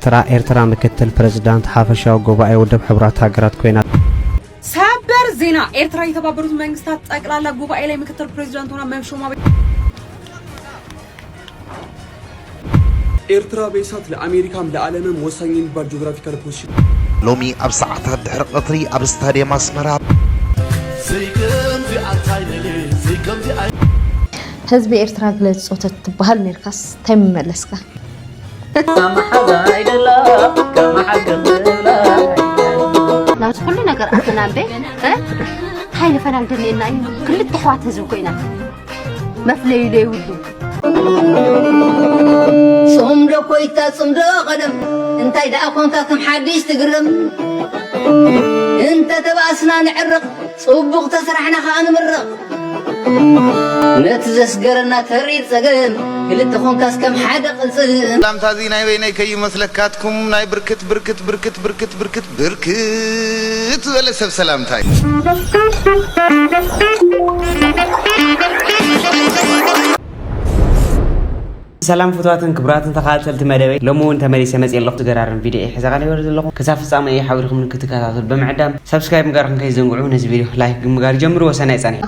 ترى إيرترا مكتل بريزيدنت حافشاو قبائي ودب حبرات هاجرات كوينات سابر زينا إيرترا يتبابروت منغستات أقلالا قبائي لي مكتل بريزيدنت هنا ممشوما إيرترا بيسات لأمريكا لعالم وصينين بالجغرافيكال بوزيشن لومي أبسعتها دحر قطري أب ستاديوم أسمرا حزب إيرترا قلت صوتت بهال نركس تم ملسكا لا تقول لنا قرأتنا به هاي لفنان دليلنا كل التحوات هزوكينا ما فلي لي ودو صمدو كويتا صمدو قدم انت إذا أكونتا كم حديث تقرم انت تبأسنا نعرق صبغ تسرحنا خان مرق نتزس قرنا تريد سقم كل تخون كاس كم حدا قلصم لام تازي ناي ويناي كي مسلكاتكم ناي بركت بركت بركت بركت بركت بركت ولا سب سلام تاي سلام فتواتن كبراتن تخاتلت مدبي لمون تمريسه مصي لخت غرارن فيديو حزقاني ورد لكم كساف صامي يحاولكم كتكاتل بمعدام سبسكرايب مغارن كيزنقعو نز فيديو لايك مغار جمرو وسناي صني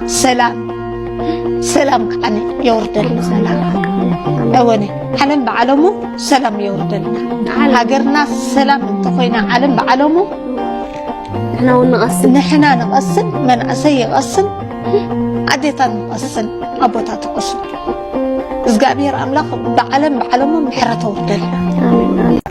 سلام كأني يوردل سلام أوني حلم بعلمه سلام يوردل هاجرنا سلام انتقينا علم بعلمه نحنا نقصن من أسي قصن عديتا نقصن أبوتا تقصن زقابير أملاق بعلمه محرة وردل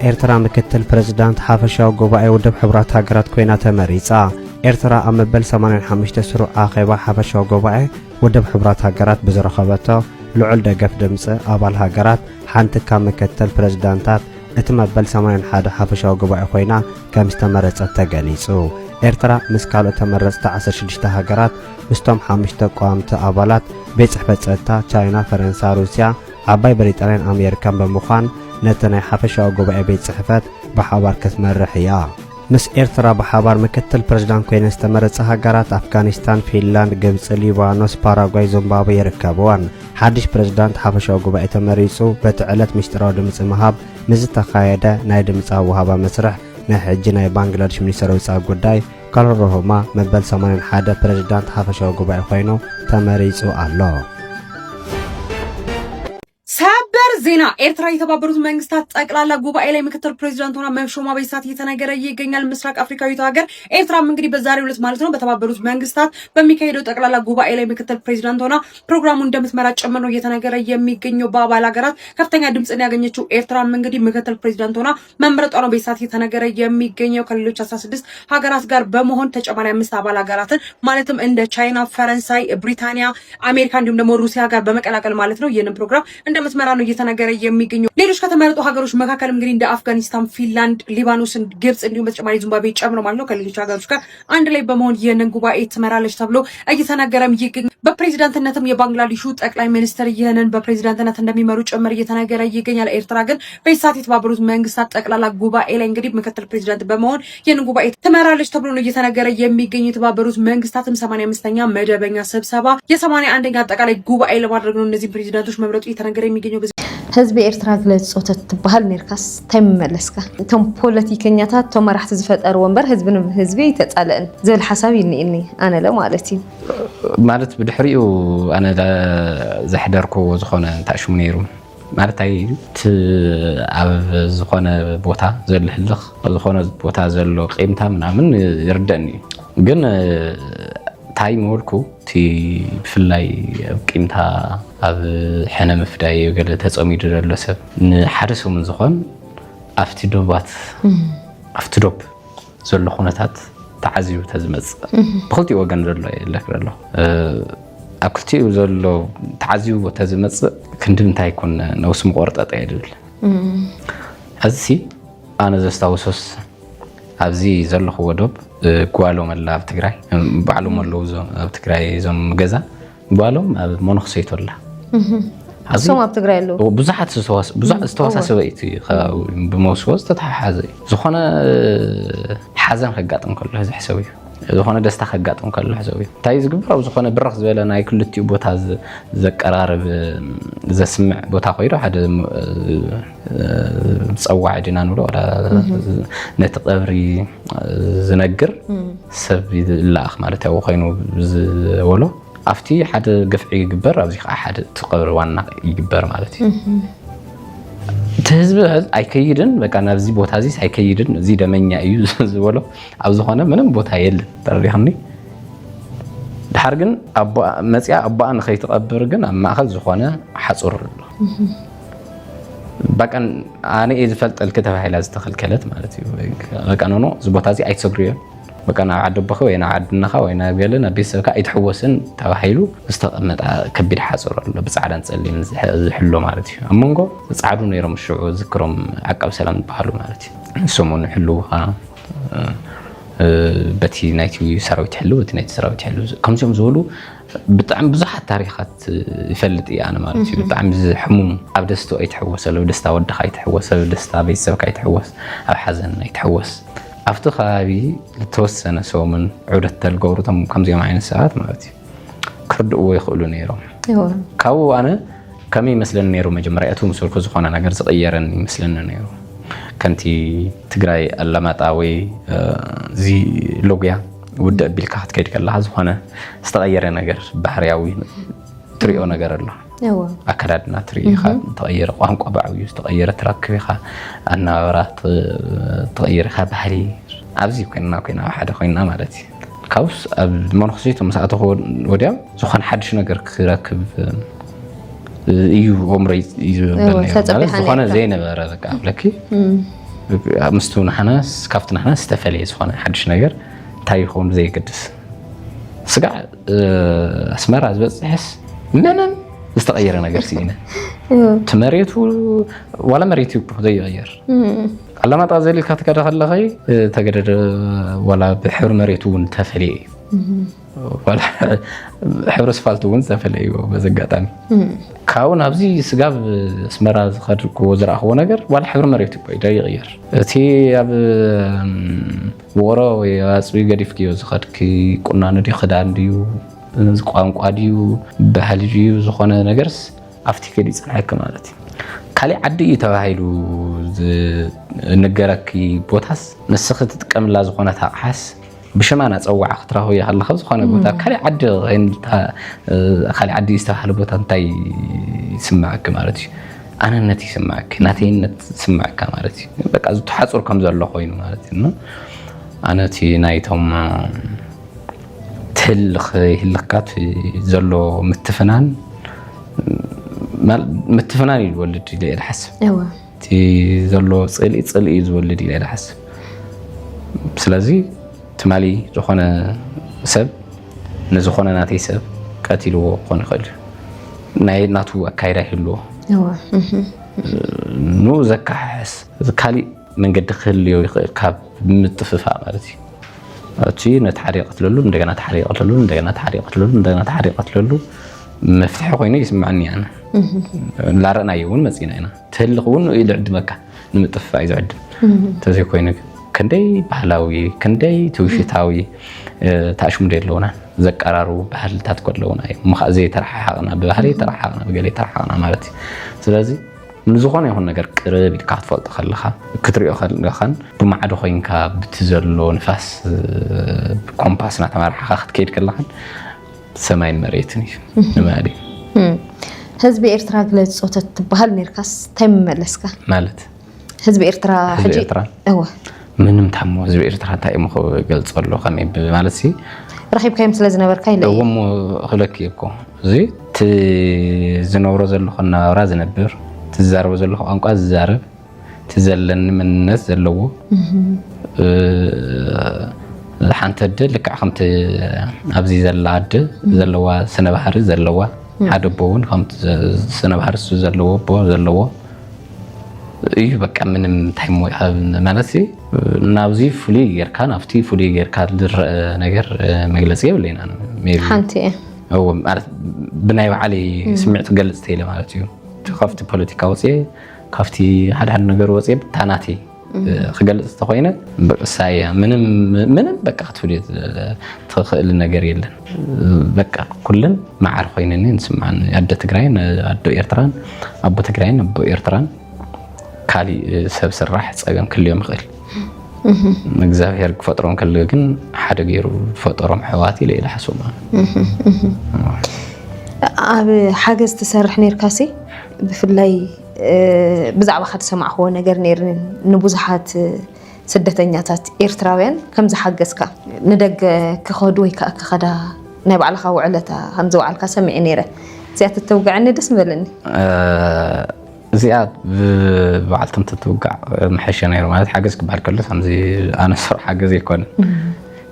إيرترا مكتل بريزيدنت حافشاو قبائي ودب حبرات هاجرات كوينات مريصة إيرترا أمبل 85 تسرو آخيبا حافشاو قبائي ودب حبرات هاجرات بزرخبته لعل دقف دمسة أبال هاجرات حانتكا مكتل بريزيدنتات اتمبل 81 حافشاو قبائي خوينا كمستمرت التقاليسو إيرترا مسكالو تمرت 16 هاجرات مستوم 5 قوامت أبالات بيت صحبت تشاينا فرنسا روسيا عباي بريطانيا أمريكا بمخان نتناي حافشاو قبائي بيت صحفت بحوار كسمرحيا مس إيرترا بحوار مكتل بريزيدنت كوين استمرت هاجرات أفغانستان فنلند جبس ليبانوس باراغواي زيمبابوي يركبوان حدش بريزيدنت حافشاو قبائي تمريصو بتعلت مشتراو دمص مهاب مزتخايده ناي دمص وهابا مسرح نحجي ناي بنغلاديش منيستر وصا غداي كالروهما مبل 81 بريزيدنت حافشاو قبائي خوينو تمريصو الله سابر زينا إيرترا يتبابروت منغستات أقلالا قبائي لي مكتل بريزيدنت هنا ممشوما بيسات يتناقر يغنيال مسراق أفريكاوي هاجر إيرترا منغري بزاري ولت مالتنا بتبابروت منغستات بميكايدو أقلالا قبائي لي مكتل بريزيدنت هنا بروغرامون دمتمرا ጨምሮ يتناقر የሚገኘው በአባል ሀገራት ከፍተኛ ድምጽን ያገኘችው ኤርትራ መንገዲ ምክትል ፕሬዝዳንት ሆና መምረጧ ነው በሳት የተነገረ የሚገኘው ከሌሎች 16 ሀገራት ጋር በመሆን ተጨማሪ 5 አባል ሀገራትን ማለትም እንደ ቻይና፣ ፈረንሳይ፣ ብሪታንያ፣ አሜሪካ እንዲሁም ደግሞ ሩሲያ ጋር በመቀላቀል ማለት ነው ይሄንን ፕሮግራም እንደምትመራ ነው የተነገረ የሚገኘው። ሌሎች ከተመረጡ ሀገሮች መካከል እንግዲህ እንደ አፍጋኒስታን፣ ፊንላንድ፣ ሊባኖስ፣ ግብጽ እንዲሁም በተጨማሪ ዚምባብዌ ጨምሮ ማለት ነው ከሌሎች ሀገሮች ጋር አንድ ላይ በመሆን ይሄንን ጉባኤ ትመራለች ተብሎ እየተነገረም ይገኛል። በፕሬዝዳንትነትም የባንግላዴሹ ጠቅላይ ሚኒስትር ይሄንን በፕሬዝዳንትነት እንደሚመሩ ጭምር እየተነገረ ይገኛል። ኤርትራ ግን በሳት የተባበሩት መንግስታት ጠቅላላ ጉባኤ ላይ እንግዲህ ምክትል ፕሬዝዳንት በመሆን ይሄንን ጉባኤ ትመራለች ተብሎ ነው እየተነገረ የሚገኘው። የተባበሩት መንግስታትም 85ኛ መደበኛ ስብሰባ የ81ኛ አጠቃላይ ጉባኤ ለማድረግ ነው እነዚህ ፕሬዝዳንቶች መምረጡ እየተነገረ የሚገኘው። حزب إيرترا قلت صوتت بهال نركس تم ملسكا توم بوليتيكنياتات توم راح تزفتر ومبر حزبي تتسالن زي الحساب إني أنا لا مالتي مالت بدحريو أنا لا زحدركو زخونه تاع شمنيرو مالتاي عب زخونه بوتا زل هلخ زخونه بوتا زلو قيمتها ምናምን يردني ግን تاي مولكو تي بفلاي قيمتها اب حنا مفداي وقال تصميد دلو سب نحرسو من زخون افتدوبات افتدوب زلو خونتات تعزيو تزمص بخلتي وغن دلو يلكرلو اكلتي زلو تعزيو تزمص كندنتا يكون نوس مقرطط يدل هذي انا زستاوسوس ابزي زلو ودوب ጓሎም አላ ኣብ ትግራይ ባዕሎም ኣለው ኣብ ትግራይ ዞም ገዛ ባዕሎም ኣብ ሞኖክሰይቶላ እሶም ኣብ ትግራይ ኣለው ብዙሓት ዝተዋሳሰበ እቲ ብመውስወዝ ተተሓሓዘ ዝኾነ ሓዘን ከጋጥም ከሎ ዝሕሰብ እዩ ዝኾነ ደስታ ከጋጥም ከሎ ሕሰብ እንታይ ዝግብር ኣብ ዝኾነ ብርኽ ዝበለ ናይ ክልቲኡ ቦታ ዘቀራርብ ዘስምዕ ቦታ ኮይኑ ሓደ ፀዋዕ ዲና ንብሎ ነቲ ቀብሪ ዝነግር ሰብ ይላኣኽ ማለት ያው ኮይኑ ዝበሎ ኣብቲ ሓደ ገፍዒ ይግበር ኣብዚ ከዓ ሓደ ትቀብሪ ዋና ይግበር ማለት እዩ ህዝቢ ኣይከይድን በቃ ናብዚ ቦታ እዚ ኣይከይድን እዚ ደመኛ እዩ ዝበሎ ኣብ ዝኾነ ምንም ቦታ የለን ተሪኽኒ ድሓር ግን መፅያ ኣባኣ ንኸይትቐብር ግን ኣብ ማእኸል ዝኾነ ሓፁር በቃ ኣነ ዝፈልጠልክ ተባሂላ ዝተኸልከለት ማለት እዩ በቃ ኖ እዚ ቦታ እዚ ኣይትሰግርዮ በቃ ናብ ዓዲ ኣቦኻ ወይ ናብ ዓድናኻ ወይ ናብ ገለ ናብ ቤተሰብካ ኣይትሕወስን ተባሂሉ ዝተቐመጠ ከቢድ ሓፁር ኣሎ ብፃዕዳን ፀሊምን ዝሕሎ ማለት እዩ ኣብ መንጎ ፃዕዱ ነይሮም ሽዑ ዝክሮም ዓቃብ ሰላም ዝበሃሉ ማለት እዩ ንሶምን ሕልውኻ በቲ ናይቲ ሰራዊት ሕልው እቲ ናይቲ ሰራዊት ሕልው ከምዚኦም ዝበሉ ብጣዕሚ ብዙሓት ታሪኻት ይፈልጥ እየ ኣነ ማለት እዩ ብጣዕሚ ዝሕሙም ኣብ ደስታ ኣይትሕወሰሉ ደስታ ወድኻ ኣይትሕወሰሉ ደስታ ቤተሰብካ ኣይትሕወስ ኣብ ሓዘን ኣይትሕወስ ኣብቲ ከባቢ ዝተወሰነ ሰሙን ዑደት ተልገብሩቶም ከምዚኦም ዓይነት ሰባት ማለት እዩ ክርድእዎ ይኽእሉ ነይሮም ካብኡ ኣነ ከመይ ይመስለኒ ነይሩ መጀመርያ እቲ ምስልኩ ዝኾነ ነገር ዝቕየረን ይመስለኒ ነይሩ ከንቲ ትግራይ ኣላማጣ ወይ እዚ ሎግያ ውድእ ኣቢልካ ክትከይድ ከለካ ዝኾነ ዝተቐየረ ነገር ባህርያዊ ትሪኦ ነገር ኣሎ ኣከዳድና ትሪኢኻ ተቐየረ ቋንቋ ብዓብዩ ዝተቐየረ ትረክብ ኢኻ ኣነባብራት ተቐየረ ኢኻ ባህሊ ኣብዚ ኮይና ኣብ ሓደ ኮይና ማለት እዩ ካብስ ኣብ መንክሰይቱ መስኣተኹ ወዲያ ዝኾነ ሓድሽ ነገር ክረክብ እዩ ኦምረይ ዝኾነ ዘይነበረ በቃ ኣብለኪ ምስቱ ናሕናስ ካብቲ ናሕናስ ዝተፈለየ ዝኾነ ሓድሽ ነገር እንታይ ይኸውን ዘይገድስ ስጋዕ ኣስመራ ዝበፅሕስ ምንም ዝተቐየረ ነገር ሲኢነ ትመሬቱ ዋላ መሬቱ ዘይቀየር ኣላማጣ ዘሊልካ ትከደ ከለኸይ ተገደደ ዋላ ብሕብሪ መሬቱ እውን ተፈልየ ዋላ ሕብሪ ኣስፋልት እውን ዝተፈለየ እዩ በዘጋጣሚ ካብኡ ናብዚ ስጋብ ኣስመራ ዝኸድክዎ ዝረኣኽዎ ነገር ዋላ ሕብሪ መሬቱ ይቕየር እቲ ኣብ ውቕሮ ወይ ኣፅቢ ገዲፍክዮ ዝኸድኪ ቁናኖ ድዩ ክዳን ድዩ ቋንቋ ድዩ ባህሊ ድዩ ዝኾነ ነገርስ ኣብቲ ከዲ ይፅንሐክ ማለት እዩ ካሊእ ዓዲ እዩ ተባሂሉ ዝነገረኪ ቦታስ ንስኺ ትጥቀምላ ዝኾነት ኣቕሓስ ብሽማና ፀዋዕ ክትረኽቦ ከለኻ ዝኾነ ቦታ ካሊእ ዓዲ ካሊእ ዓዲ ዝተባሃለ ቦታ እንታይ ይስማዓክ ማለት እዩ ኣነነት ይስማዓክ ናተይነት ይስማዓካ ማለት እዩ በቃ ዝተሓፁር ከም ዘሎ ኮይኑ ማለት እዩ ኣነ እቲ ናይቶም ትህልኽካት ዘሎ ምትፍናን ምትፍናን እዩ ዝወልድ ኢለ እየ ዝሓስብ እቲ ዘሎ ፅልኢ እዩ ዝወልድ ኢለ እየ ዝሓስብ ስለዚ ትማሊ ዝኾነ ሰብ ንዝኾነ ናተይ ሰብ ቀቲልዎ ክኾን ይኽእል ናይ ናቱ ኣካይዳ ይህልዎ ኑ ዘካሕስ ካሊእ መንገዲ ክህልዮ ይኽእል ካብ ምጥፍፋእ ማለት እዩ እቲ ነቲ ሓደ ይቐትለሉ እንደገና እቲ ሓደ ይቐትለሉ እንደገና እቲ ሓደ ይቐትለሉ እንደገና እቲ ሓደ ይቐትለሉ መፍትሒ ኮይኑ ይስምዐኒ ኣነ ላረእናዮ እውን መፂና ኢና ትህልኽ እውን ይልዕድመካ ንምጥፍፋእ እዩ ዝዕድም እንተዘይ ኮይኑ ክንደይ ባህላዊ ክንደይ ትውሽታዊ ተኣሽሙደ ኣለውና ዘቀራርቡ ባህልታት ከለውና እዮም ምኻእ ዘይተረሓሓቕና ብባህሊ ተረሓቕና ብገለ ተረሓቕና ማለት እዩ ስለዚ ንዝኾነ ይኹን ነገር ቅርብ ኢልካ ክትፈልጦ ከለኻ ክትሪኦ ከለኻን ብማዕዶ ኮይንካ ብትዘሎ ንፋስ ኮምፓስ እናተመራሕኻ ክትከይድ ከለኻን ሰማይን መሬትን እዩ ንማዲ ህዝቢ ኤርትራ ግለፅ ፆተት ትበሃል ነርካስ እንታይ መመለስካ ማለት ህዝቢ ኤርትራ ሕጂ እወ ምንም ታሞ ህዝቢ ኤርትራ እንታይ እሞ ክገልፀሎ ከመይ ማለት ሲ ረኺብካዮም ስለ ዝነበርካ ኢለ እሞ ክለክ እኮ እዚ ዝነብሮ ዘለኹ ናብራ ዝነብር ትዛረቦ ዘለኹ ቋንቋ ዝዛረብ ትዘለኒ መንነት ዘለዎ ሓንቲ ኣደ ልክዕ ከምቲ ኣብዚ ዘላ ኣደ ዘለዋ ስነ ባህሪ ዘለዋ ሓደ ቦ እውን ከምቲ ስነ ባህሪ ዘለዎ ቦ ዘለዎ እዩ በቃ ምንም እንታይ ሞ ማለት ናብዚ ፍሉይ ጌርካ ናብቲ ፍሉይ ጌርካ ዝረአ ነገር መግለፂ የብለና ሓንቲ እዎ ማለት ብናይ ባዕለይ ስምዒት ክገልፅ ተኢለ ማለት እዩ ካብቲ ፖለቲካ ወፅየ ካብቲ ሓደ ነገር ወፅየ ብታናቴ خجلت تخوينة سايا من بقى خطفلي تخيل النجار يلن بقى كلن مع عرخينين نسمع عن عدة تجرين عدة إيرتران أبو تجرين أبو إيرتران كالي سبب سراح تصيغم كل يوم غير نجزاهير فترة كل جن حدا غيره فترة حواتي لإلى حسومة أبي حاجة تسرح نير كاسي بفلاي بزعبة خد سمع هو نجار نير نبوزحات سدتنياتات إيرتراوين كم زحجزك ندق كخدوي كخدا نبع على خو علتها همزو على كسمع نيره زيادة التوقع عندي دسم بلني زياد بعلتم تتوقع محشي نير ما حاجزك بهالكل همزي أنا صراحة حاجز يكون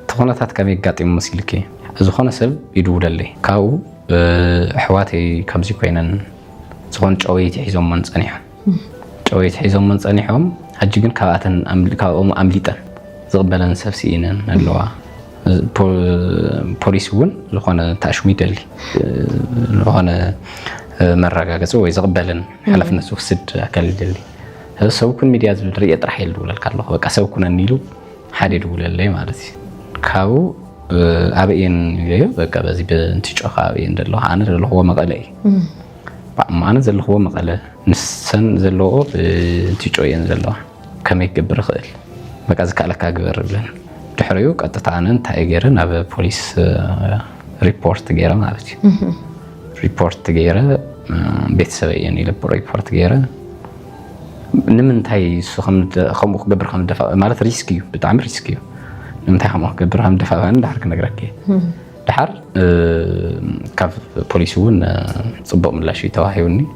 تخونتات كم يقطع مسيلكي زخون سب يدور لي كاو أحواتي كمزي كوينن زخون جويت حيزهم من صنيح جويت حيزهم من صنيحهم هجيجن كاتن أمليتن زغبلن سفسينن اللوا بوليسون زخون تأشمي دلي زخون مرة جزء ويزغبلن حلف الناس وسد أكل دلي هذا سوكون ميديات الرئة ترحيل ولا الكارلو بقى سوكون النيلو حديد ولا اللي مالتي كاو أبين يجيو بقى بزي بنتيج أخابين دلوا أنا دلوا هو مقالي ما أنا دلوا هو مقالة نسن دلوا بنتيج أين دلوا كم يكبر خيل بقى زك على كاجبر بلن تحريو قطعنا تايجرن أبى بوليس ريبورت جيرا مالتي ريبورت جيرا بيت سبعي يعني لبر ريبورت جيرا نمن تاي خم قبر خم دفع مالت ريسكيو بتعمل ريسكيو نمتى هم قبر هم دفع عن دحر كنا جركي دحر كاف بوليسون صبوا من لا شيء تواهيوني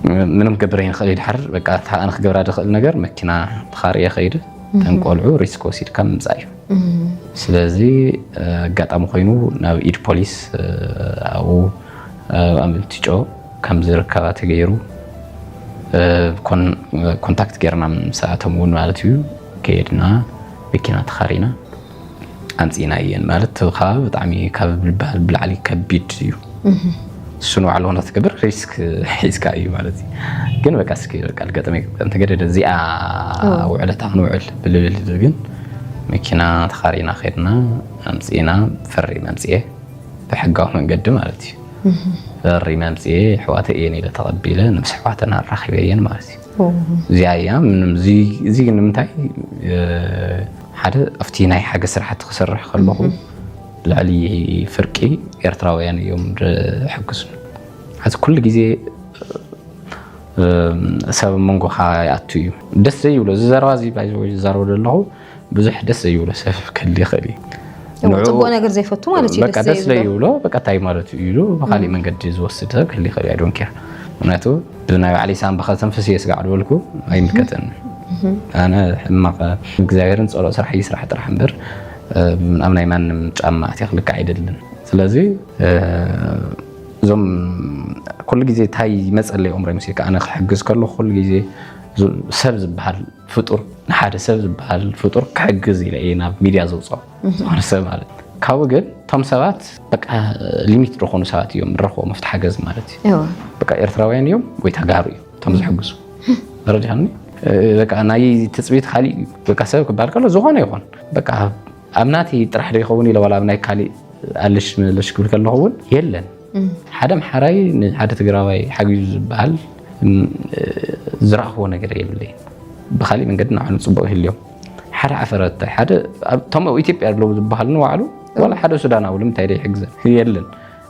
منهم قبرين خلي دحر بقى أنا خبر هذا النجار مكنا خارية خير تنقلعو ريسكو سير كم زايو سلازي قط أمخينو ناو إيد بوليس أو أمتيجو كم زر كات غيرو كونتاكت غيرنا من ساعتهم ون مالتيو كيدنا بكينا تخارينا أنتينا ين مالت خاب طعمي كاب بالعلي كبيد يو شنو علونا تكبر ريسك أيو مالتي جن بكاسكي قال قدامي أنت قدر زيا وعلى تعنوعل بالجن مكينا تخارينا خيرنا أمسينا فري ممسيه بحقه من قد مالتي فري ممسيه حواتي يعني لتقبله نمس حواتنا الرخيبين مالتي زي أيام من زي نمتاي حدا أفتيناي حاجة سرحة تخسرح خلبه العلي فرقي إرتراوي يعني يوم حقسون هذا كل جزء سبب منقو حياة أتوي دس يولو زرازي بعد زارو الله بزح دس يولو سبب كل خلي طب أنا قرر زي فتو مالتي بقى دس يولو بقى تاي مالتي يولو بخلي من قد جزء وسطها كل خلي عدون كير وناتو بدنا علي سام بخاتم فسيس قاعد أقولكوا أي مكتن أنا ما جزائرن صار صراحة يسرح ترى حنبر من أمني من متأمع تخلق عيدلن سلازي زم كل جزء تاي مسألة عمري مسيك أنا حجز كل جزء سبب بهالفطور نحاد سبب بهالفطور كحجز إلى أنا ميديا زوجة أنا سبب هذا كاوجد تام سبات بقى ليميت رخون ساعات يوم رخو مفتح حجز مالتي بقى إرتراوين يوم ويتهجاري تام زحجزو درجة بقى أنا تثبيت خالي بقى سبب كباركله زخانة يخون بقى أمناتي طرح يخوني لو ولا أمناي خالي قالش ليش كل كله هون يلن حدا محراي حدا تجراوي حاجز بحال زرع هو نجري يبلي بخالي من قدنا عن صبوا اليوم حدا عفرت حدا تم ويتيب لو بحالنا وعلو ولا حدا سودان أو لم تيري حجز يلن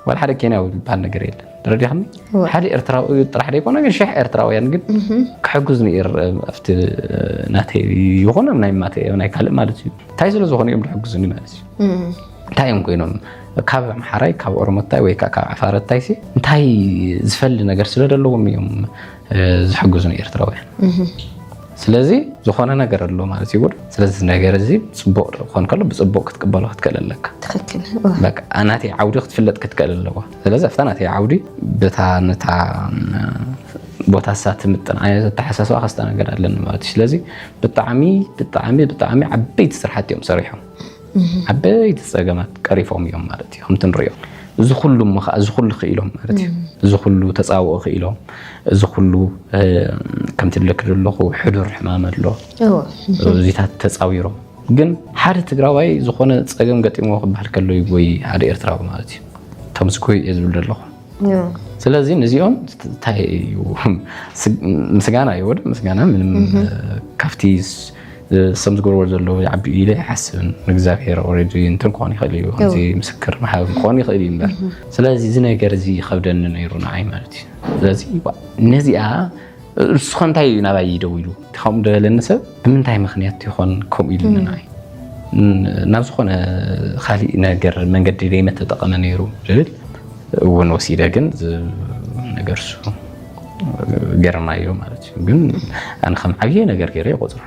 ولا حدا كينا أو بحال نجري يلن درجة هم حدا إرتراوي طرح يكون أنا شح إرتراوي يعني قد كحجزني أفت ناتي يخون من أي ماتي من أي كلام مالتي تايزلو زخوني يوم حجزني مالتي تايم كينون كاب محراي كاب أورمتاي ويكا كاب عفارت تايسي تاي زفل نجار سلدلهم يوم زحجزني إرتراوي سلازي زخونا نجار اللو مالتي يقول سلازي نجار زي صبور خون كله بصبوك تقبله تكلل لك تخكل لك أنا تي عودي تفلت كتكلل له سلازي أفتنا تي عودي بتاع بوتاسات متنا تحسسوا أخذنا نجار لنا مالتي سلازي بتعمي عبيت سرحات يوم صريحهم عبيت السجمات قريفهم يوم مالتي هم تنريهم زخلهم خيلهم مالتي እዚ ኩሉ ተጻውኦ ኽኢሎም እዚ ኩሉ ከም ትልክድለኹ ሕዱር ሕማም ኣሎ እዚታት ተጻዊሮም ግን ሓደ ትግራዋይ ዝኾነ ጸገም ገጢሞ ክባል ከሎ ይጎይ ሓደ ኤርትራዊ ማለት እዩ ተምስኮይ ዝብል ዘለኹ ስለዚ ነዚኦም ታይ ምስጋና ይወድ ምስጋና ምንም ካፍቲ ሰምዝጎር ዘሎ ያቢ ኢለ ሓስብን እግዚአብሔር ኦሬዲ እንትን ኮን ይኽእል እዩ እዚ ምስክር ማሕበ ኮን ይኽእል እዩ ስለዚ እዚ ነገር እዚ ይኸብደን ነይሩና አይ ማለት እዩ ስለዚ ነዚኣ ስኾንታይ ናባይ ደው ኢሉ ተኸም ደለነሰብ ብምንታይ ምኽንያት ይኾን ከም ኢልና አይ ናብ ዝኾነ ኻሊ ነገር መንገዲ ደይ መተጠቀመ ነይሩ ጅብል እውን ወሲደ ግን ነገርሱ ገርማዮ ማለት እዩ ግን አን ከም ዓብይ ነገር ገይረ ይቆጥሩ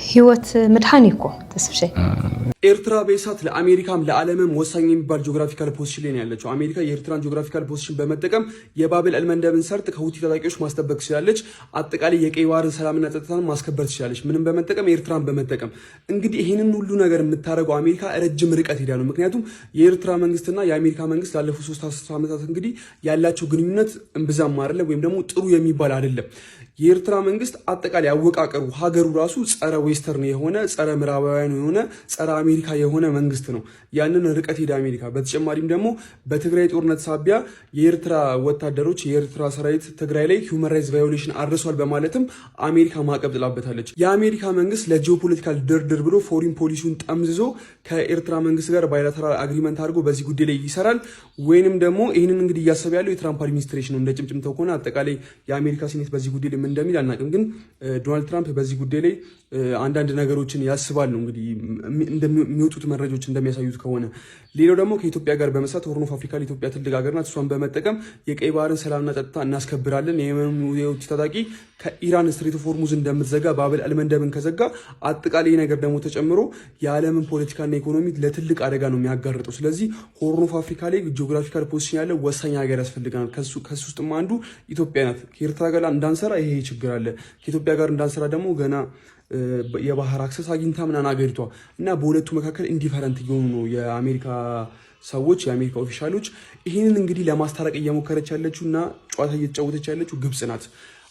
ህይወት መድኃኒኮ ተስፍሸ ኤርትራ በእሳት ለአሜሪካም ለዓለምም ወሳኝ የሚባል ጂኦግራፊካል ፖዚሽን ላይ ያለችው አሜሪካ የኤርትራን ጂኦግራፊካል ፖዚሽን በመጠቀም የባብል አልመንደብን ሰርጥ ከሁቲ ታጣቂዎች ማስጠበቅ ትችላለች። አጠቃላይ የቀይ ባህርን ሰላምና ጸጥታን ማስከበር ትችላለች። ምንም በመጠቀም ኤርትራን በመጠቀም እንግዲህ ይሄንን ሁሉ ነገር የምታረገው አሜሪካ ረጅም ርቀት ሄዳ ነው። ምክንያቱም የኤርትራ መንግስትና የአሜሪካ መንግስት ላለፉት 3 ዓመታት እንግዲህ ያላቸው ግንኙነት እንብዛም አይደለም ወይም ደግሞ ጥሩ የሚባል አይደለም። የኤርትራ መንግስት አጠቃላይ አወቃቀሩ ሀገሩ ራሱ ጸረ ዌስተርን የሆነ ጸረ ምዕራባውያን የሆነ ጸረ አሜሪካ የሆነ መንግስት ነው። ያንን ርቀት ሄዳ አሜሪካ በተጨማሪም ደግሞ በትግራይ ጦርነት ሳቢያ የኤርትራ ወታደሮች የኤርትራ ሰራዊት ትግራይ ላይ ሂውማን ራይትስ ቫዮሌሽን አድርሷል በማለትም አሜሪካ ማዕቀብ ጥላበታለች። የአሜሪካ መንግስት ለጂኦፖለቲካል ድርድር ብሎ ፎሪን ፖሊሲውን ጠምዝዞ ከኤርትራ መንግስት ጋር ባይላተራል አግሪመንት አድርጎ በዚህ ጉዳይ ላይ ይሰራል ወይንም ደግሞ ይሄንን እንግዲህ እያሰበ ያለው የትራምፕ አድሚኒስትሬሽን ነው። እንደ ጭምጭምታው ከሆነ አጠቃላይ የአሜሪካ ሴኔት በዚህ ጉዳይ ላይ እንደሚል አናውቅም። ግን ዶናልድ ትራምፕ በዚህ ጉዳይ ላይ አንዳንድ ነገሮችን ያስባሉ እንግዲህ እንደሚወጡት መረጃዎች እንደሚያሳዩት ከሆነ። ሌላው ደግሞ ከኢትዮጵያ ጋር በመስራት ሆርን ኦፍ አፍሪካ ኢትዮጵያ ትልቅ ሀገር ናት። እሷን በመጠቀም የቀይ ባህርን ሰላምና ጸጥታ እናስከብራለን። የየመኑ ታጣቂ ከኢራን ስትሬት ኦፍ ሆርሙዝ እንደምትዘጋ ባብል አልመንደብን ከዘጋ አጠቃላይ ነገር ደግሞ ተጨምሮ የዓለምን ፖለቲካና ኢኮኖሚ ለትልቅ አደጋ ነው የሚያጋርጠው። ስለዚህ ሆርን ኦፍ አፍሪካ ላይ ጂኦግራፊካል ፖዚሽን ያለው ወሳኝ ሀገር ያስፈልገናል። ከሱ ውስጥም አንዱ ኢትዮጵያ ናት። ከኤርትራ ጋር እንዳንሰራ ይሄ ችግር አለ። ከኢትዮጵያ ጋር እንዳንሰራ ደግሞ ገና የባህር አክሰስ አግኝታ ምናምን አገሪቷ እና በሁለቱ መካከል ኢንዲፈረንት እየሆኑ ነው የአሜሪካ ሰዎች የአሜሪካ ኦፊሻሎች። ይህንን እንግዲህ ለማስታረቅ እየሞከረች ያለችው እና ጨዋታ እየተጫወተች ያለችው ግብጽ ናት።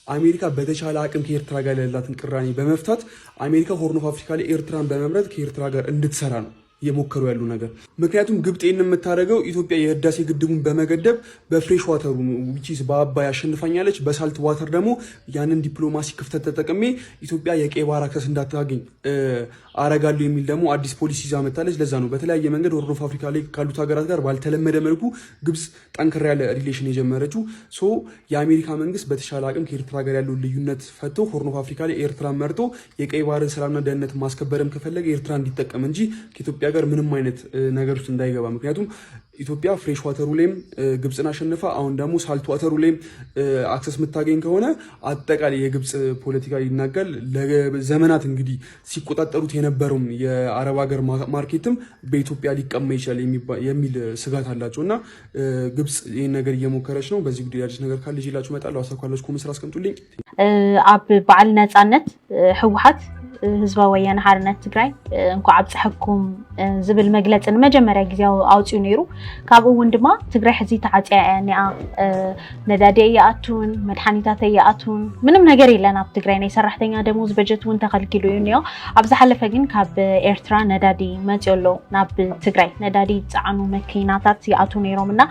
አሜሪካ በተቻለ አቅም ከኤርትራ ጋር ያላትን ቅራኔ በመፍታት አሜሪካ ሆርን ኦፍ አፍሪካ ላይ ኤርትራን በመምረጥ ከኤርትራ ጋር እንድትሰራ ነው እየሞከሩ ያሉ ነገር። ምክንያቱም ግብጽ የምታደርገው ኢትዮጵያ የህዳሴ ግድቡን በመገደብ በፍሬሽ ዋተሩ ዊችስ በአባይ አሸንፋኛለች፣ በሳልት ዋተር ደግሞ ያንን ዲፕሎማሲ ክፍተት ተጠቅሜ ኢትዮጵያ የቀይ ባህር አክሰስ እንዳታገኝ አረጋሉ የሚል ደግሞ አዲስ ፖሊሲ ይዛ መጣለች። ለዛ ነው በተለያየ መንገድ ሆርን ኦፍ አፍሪካ ላይ ካሉት ሀገራት ጋር ባልተለመደ መልኩ ግብጽ ጠንከር ያለ ሪሌሽን የጀመረችው። ሶ የአሜሪካ መንግስት በተሻለ አቅም ከኤርትራ ጋር ያለው ልዩነት ፈቶ ሆርን ኦፍ አፍሪካ ላይ ኤርትራን መርጦ የቀይ ባህርን ሰላምና ደህንነት ማስከበርም ከፈለገ ኤርትራ እንዲጠቀም እንጂ ከኢትዮጵያ ጋር ምንም አይነት ነገር ውስጥ እንዳይገባ። ምክንያቱም ኢትዮጵያ ፍሬሽ ዋተሩ ላይም ግብጽን አሸንፋ አሁን ደግሞ ሳልት ዋተሩ ላይም አክሰስ የምታገኝ ከሆነ አጠቃላይ የግብጽ ፖለቲካ ይናጋል። ለዘመናት እንግዲህ ሲቆጣጠሩት የነበረውም የአረብ ሀገር ማርኬትም በኢትዮጵያ ሊቀማ ይችላል የሚል ስጋት አላቸው እና ግብጽ ይህን ነገር እየሞከረች ነው። በዚህ ጉዳይ አዲስ ነገር ካለ ይላችሁ እመጣለሁ። ሀሳብ ካላችሁ ኮሜንት አስቀምጡልኝ። አብ በዓል ነፃነት ህወሓት ህዝባዊ ወያነ ሓርነት ትግራይ እንኳ ዓብፅሕኩም ዝብል መግለፂ ንመጀመርያ ግዜ ኣውፅኡ ነይሩ። ካብኡ እውን ድማ ትግራይ ሕዚ ተዓፅያ እያ ኒኣ ነዳዲ እያኣቱን መድሓኒታት እያኣቱን ምንም ነገር የለን ኣብ ትግራይ። ናይ ሰራሕተኛ ደሞዝ በጀት እውን ተኸልኪሉ እዩ እኒኦ። ኣብ ዝሓለፈ ግን ካብ ኤርትራ ነዳዲ መፅኡ ኣሎ ናብ ትግራይ ነዳዲ ዝፀዓኑ መኪናታት ይኣቱ ነይሮም እና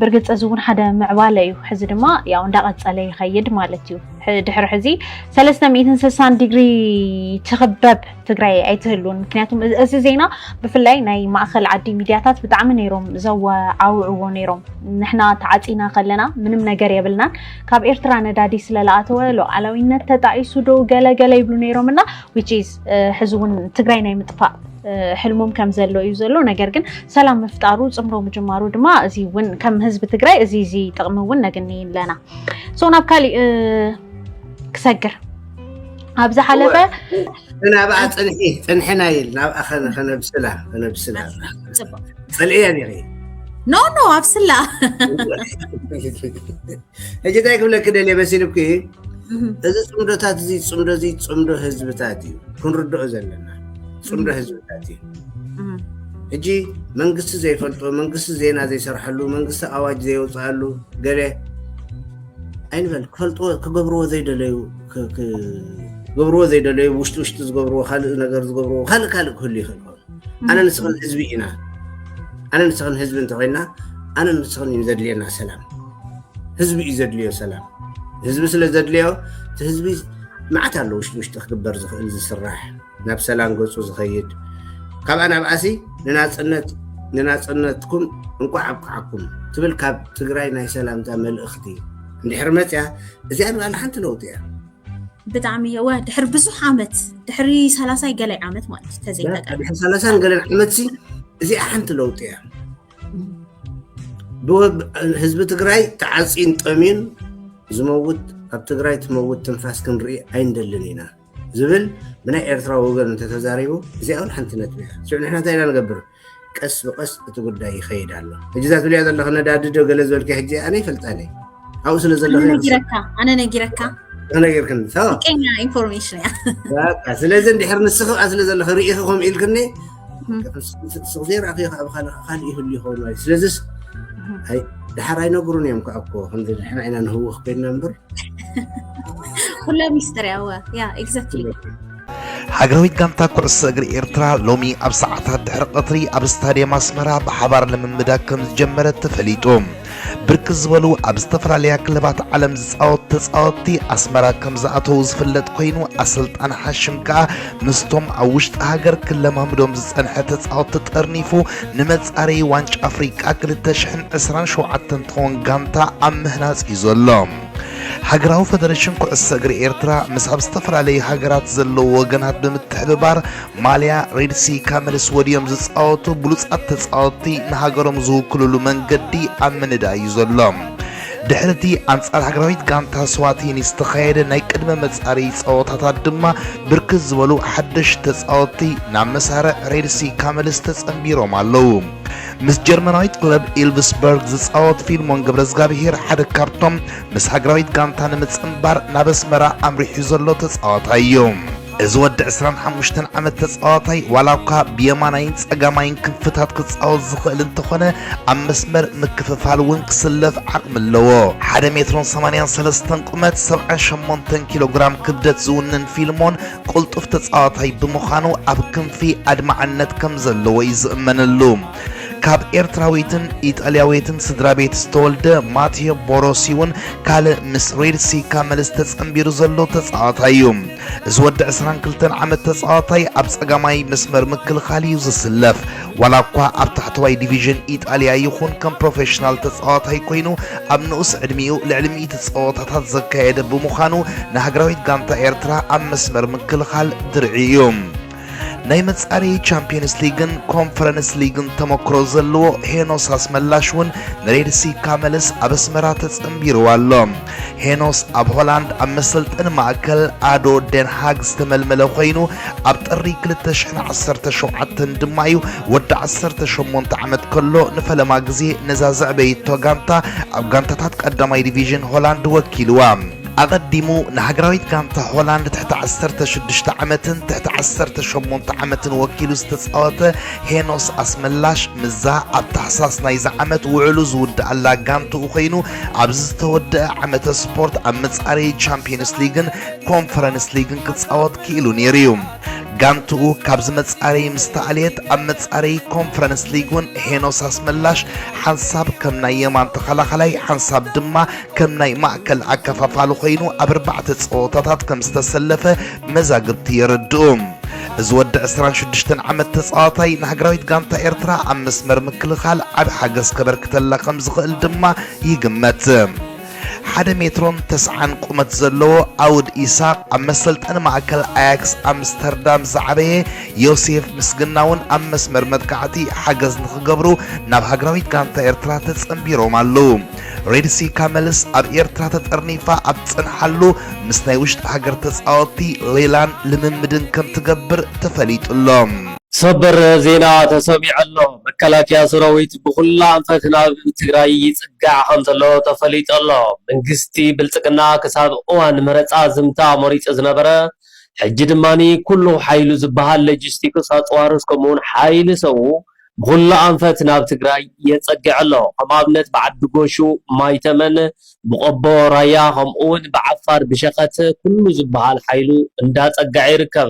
ብርግፅ እዚ እውን ሓደ ምዕባለ እዩ። ሕዚ ድማ ያው እንዳቐፀለ ይኸይድ ማለት እዩ። ድሕሪ ሕዚ 360 ዲግሪ ትኽበብ ትግራይ ኣይትህሉን። ምክንያቱም እዚ ዜና ብፍላይ ናይ ማእኸል ዓዲ ሚድያታት ብጣዕሚ ነይሮም ዘወዓውዕዎ ነይሮም። ንሕና ተዓፂና ከለና ምንም ነገር የብልናን ካብ ኤርትራ ነዳዲ ስለለኣተወ ሉዓላዊነት ተጣኢሱ ዶ ገለገለ ይብሉ ነይሮም እና which is ሕዚ እውን ትግራይ ናይ ምጥፋእ ሕልሞም ከም ዘሎ እዩ ዘሎ። ነገር ግን ሰላም ምፍጣሩ ፅምሮ ምጅማሩ ድማ እዚ እውን ከም ህዝቢ ትግራይ እዚ ጥቕሚ እውን ነግኒ ኣለና። ሶ ናብ ካሊእ ክሰግር ኣብዛ ሓለፈ ናብኣ ፅንሕና ኢል ናብኣ ከነብስላ ፅልእያ ነይረ ኖ ኣብስላ ሕጂ እንታይ ክብለክ ደልየ መሲልኩ እዚ ፅምዶታት እዚ ፅምዶ ህዝብታት እዩ ክንርድኦ ዘለና ፅምዶ ህዝብታት እዩ። እጂ መንግስት ዘይፈልጦ መንግስት ዜና ዘይሰርሐሉ መንግስት አዋጅ ዘይወፅአሉ ገለ አይንበል ክፈልጦ ክገብርዎ ዘይደለዩ ክገብርዎ ዘይደለዩ ውሽጢ ዝገብርዎ ካልእ ነገር ዝገብርዎ ካልእ ክህሉ ይኽእል ኣነ ንስኽን ህዝቢ ኢና ኣነ ንስኽን ህዝቢ እንተኮይና ኣነ ንስኽን እዩ ዘድልየና ሰላም ህዝቢ እዩ ዘድልዮ ሰላም ህዝቢ ስለ ዘድልዮ እቲ ህዝቢ መዓት ኣሎ ውሽጢ ክግበር ዝኽእል ዝስራሕ ናብ ሰላም ገፁ ዝኸይድ ካብ ኣነ ኣብኣሲ ንናፅነትኩም እንቋዕ ኣብቅዓኩም ትብል ካብ ትግራይ ናይ ሰላምታ መልእኽቲ እንድሕር መፅያ እዚኣ ንባዕላ ሓንቲ ለውጢ እያ ብጣዕሚ እየ ድሕሪ ብዙሕ ዓመት ድሕሪ 30 ገላይ ዓመት ማለት ተዘይተቀር 30 ገላይ ዓመት ሲ እዚኣ ሓንቲ ለውጢ እያ ህዝቢ ትግራይ ተዓፂን ጠሚን ዝመውት ኣብ ትግራይ ትመውት ትንፋስ ክንርኢ ኣይንደልን ኢና ዝብል ብናይ ኤርትራ ወገን እንተተዛሪቡ እዚኣ እውን ሓንቲ ነጥብ እያ ሽዑ ንሕና እንታይ ኢና ንገብር ቀስ ብቀስ እቲ ጉዳይ ይኸይድ ኣሎ ሕጂ እዛ ትብልያ ዘለኹ ነዳድዶ ገለ ዝበልኪ ሕጂ ኣነ ይፈልጣኒ ኣብኡ ስለ ዘለኹ ኣነ ነጊረካ ነጊርክን ቀኛ ኢንፎርሜሽን እያ ስለዚ እንድሕር ንስኽ ኣብኣ ስለ ዘለኹ ርኢኺ ከምኡ ኢልክኒ ስቕ ዘይረኣኺ ኣብ ካልእ ይህሉ ይኸውን ማለት ስለዚስ ድሓር ኣይነግሩን እዮም ከዓ እኮ ከምዚ ንሕና ኢና ንህውኽ ኮይንና እምበር ኩላ ሚስጥር ያ ኤግዛክትሊ ሃገራዊት ጋንታ ኩዕሶ እግሪ ኤርትራ ሎሚ ኣብ ሰዓታት ድሕሪ ቀትሪ ኣብ ስታድየም ኣስመራ ብሓባር ልምምዳግ ከም ዝጀመረት ተፈሊጡ ብርክት ዝበሉ ኣብ ዝተፈላለያ ክለባት ዓለም ዝፃወቱ ተፃወቲ ኣስመራ ከም ዝኣተው ዝፍለጥ ኮይኑ ኣሰልጣን ሓሽም ከዓ ምስቶም ኣብ ውሽጢ ሃገር ክለማምዶም ዝፀንሐ ተፃወቲ ጠርኒፉ ንመፃረዪ ዋንጫ ኣፍሪቃ 2027 እንትኸውን ጋንታ ኣብ ምህናፅ እዩ ዘሎ ሃገራዊ ፌደሬሽን ኩዕሶ እግሪ ኤርትራ ምስ ኣብ ዝተፈላለዩ ሃገራት ዘለዉ ወገናት ብምትሕብባር ማልያ ሬድሲ ካመልስ ወዲዮም ዝፃወቱ ብሉፃት ተፃወቲ ንሃገሮም ዝውክልሉ መንገዲ ኣብ ምንዳእ እዩ ዘሎ ድሕርቲ ኣንጻር ሃገራዊት ጋንታ ስዋቲኒ ዝተኻየደ ናይ ቅድመ መጻረዪ ፀወታታት ድማ ብርክት ዝበሉ ሓደሽቲ ተፃወቲ ናብ መሳርዕ ሬድሲ ካመልስ ተፀንቢሮም ኣለዉ ምስ ጀርመናዊት ክለብ ኤልቭስበርግ ዝፃወት ፊልሞን ገብረዝጋብሄር ሓደ ካብቶም ምስ ሃገራዊት ጋንታ ንምፅንባር ናብ ኣስመራ ኣምሪሑ ዘሎ ተፃዋታይ እዩ እዚ ወዲ 25 ዓመት ተፃዋታይ ዋላ እኳ ብየማናይን ፀጋማይን ክንፍታት ክፃወት ዝኽእል እንተኾነ ኣብ መስመር ምክፍፋል እውን ክስለፍ ዓቕሚ ኣለዎ 1 ሜትሮን 83 ቁመት 78 ኪሎ ግራም ክብደት ዝውንን ፊልሞን ቁልጡፍ ተፃዋታይ ብምዃኑ ኣብ ክንፊ ኣድማዕነት ከም ዘለዎ እዩ ዝእመነሉ ካብ ኤርትራዊትን ኢጣልያዊትን ስድራ ቤት ዝተወልደ ማቴዮ ቦሮሲ እውን ካልእ ምስ ሬድሲ ካመልስ ተፀንቢሩ ዘሎ ተፃዋታይ እዩ እዚ ወዲ 22 ዓመት ተፃዋታይ ኣብ ፀጋማይ መስመር ምክልኻል እዩ ዝስለፍ ዋላ እኳ ኣብ ታሕተዋይ ዲቪዥን ኢጣልያ ይኹን ከም ፕሮፌሽናል ተፃዋታይ ኮይኑ ኣብ ንኡስ ዕድሚኡ ልዕሊ 100 ፀወታታት ዘካየደ ብምዃኑ ንሃገራዊት ጋንታ ኤርትራ ኣብ መስመር ምክልኻል ድርዒ እዩ ናይ መጻረዪ ቻምፒየንስ ሊግን ኮንፈረንስ ሊግን ተመክሮ ዘለዎ ሄኖስ ኣስመላሽ እውን ንሬድሲ ካመልስ ኣብ ኣስመራ ተፀንቢሩ ኣሎ ሄኖስ ኣብ ሆላንድ ኣብ መሰልጠኒ ማእከል ኣዶ ደንሃግ ዝተመልመለ ኮይኑ ኣብ ጥሪ 2017 ድማ እዩ ወዲ 18 ዓመት ከሎ ንፈለማ ግዜ ነዛ ዘዕበይቶ ጋንታ ኣብ ጋንታታት ቀዳማይ ዲቪዥን ሆላንድ ወኪልዋ ኣቐዲሙ ንሃገራዊት ጋንታ ሆላንድ ትሕቲ 16 ዓመትን ትሕቲ 18 ዓመትን ወኪሉ ዝተፃወተ ሄኖስ ኣስመላሽ ምዛ ኣብ ታሕሳስ ናይዚ ዓመት ውዕሉ ዝውድኣላ ጋንትኡ ኮይኑ ኣብዚ ዝተወድአ ዓመተ ስፖርት ኣብ መጻረዪ ቻምፒየንስ ሊግን ኮንፈረንስ ሊግን ክፃወት ክኢሉ ነይሩ እዩ ጋንትኡ ካብዚ መጻረዪ ምስተኣልየት ኣብ መጻረዪ ኮንፈረንስ ሊግ እውን ሄኖስ ኣስመላሽ ሓንሳብ ከም ናይ የማን ተኸላኸላይ ሓንሳብ ድማ ከም ናይ ማእከል ኣከፋፋሉ ኮይኑ ኣብ 4 ፀወታታት ከም ዝተሰለፈ መዛግብቲ የረድኡ እዚ ወዲ 26 ዓመት ተፃዋታይ ንሃገራዊት ጋንታ ኤርትራ ኣብ መስመር ምክልኻል ዓብ ሓገዝ ከበርክተላ ከም ዝኽእል ድማ ይግመት 1 ሜትሮን 9 ቁመት ዘለዎ ኣውድ ኢሳቅ ኣብ መሰልጠኒ ማእከል ኣያክስ ኣምስተርዳም ዝዓበየ ዮሴፍ ምስግናውን ኣብ መስመር መጥቃዕቲ ሓገዝ ንኽገብሩ ናብ ሃገራዊት ጋንታ ኤርትራ ተፀንቢሮም ኣለዉ ሬድሲ ካመልስ ኣብ ኤርትራ ተጠርኒፋ ኣብ ፅንሓሉ ምስ ናይ ውሽጢ ሃገር ተፃወቲ ሌላን ልምምድን ከም ትገብር ተፈሊጡሎም ሰበር ዜና ተሰሚዑ ኣሎ መከላከያ ሰራዊት ብኩላ አንፈት ናብ ትግራይ ይፅጋዕ ከም ዘሎ ተፈሊጡ ኣሎ መንግስቲ ብልፅግና ክሳብ እዋን መረፃ ዝምታ መሪፅ ዝነበረ ሕጂ ድማኒ ኩሉ ሓይሉ ዝበሃል ሎጂስቲክስ ኣፅዋርስ ከምኡውን ሓይሊ ሰው بغل أنفت ناب تقرأي يتسقع له أمامنت بعد بقوشو ما يتمن بقبو راياهم أون بعفار بشقته كل زبها الحيلو اندات أقعي ركب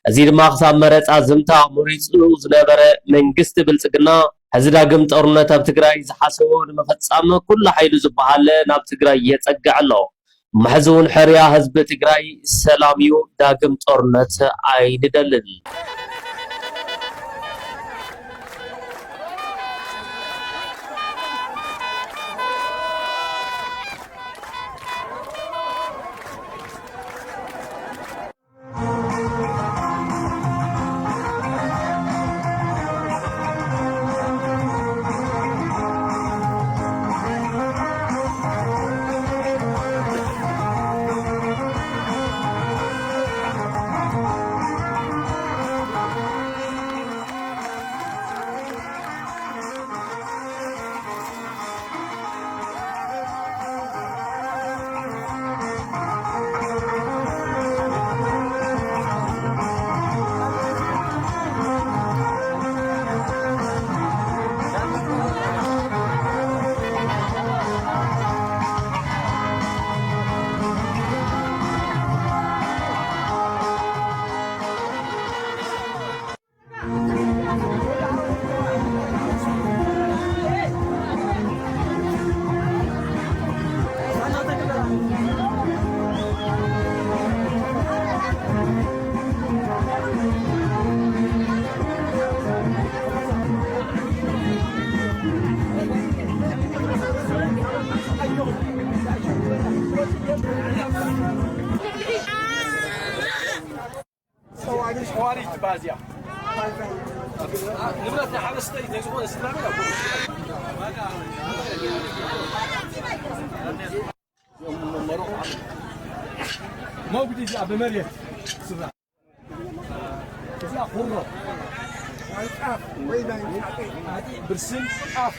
أزيد ما خصام مرت أزمتا مريسلو زنبرة من قست بالسقنا هزدا قمت أرنة بتقرأي زحاسون مفتسام كل حيلو زبها ناب تقرأي يتسقع له محزون حريا هزب تقرأي السلاميو دا قمت أرنة عين دلل ما بدي يجي أبو مريم سبعة يجي أخوره برسم أف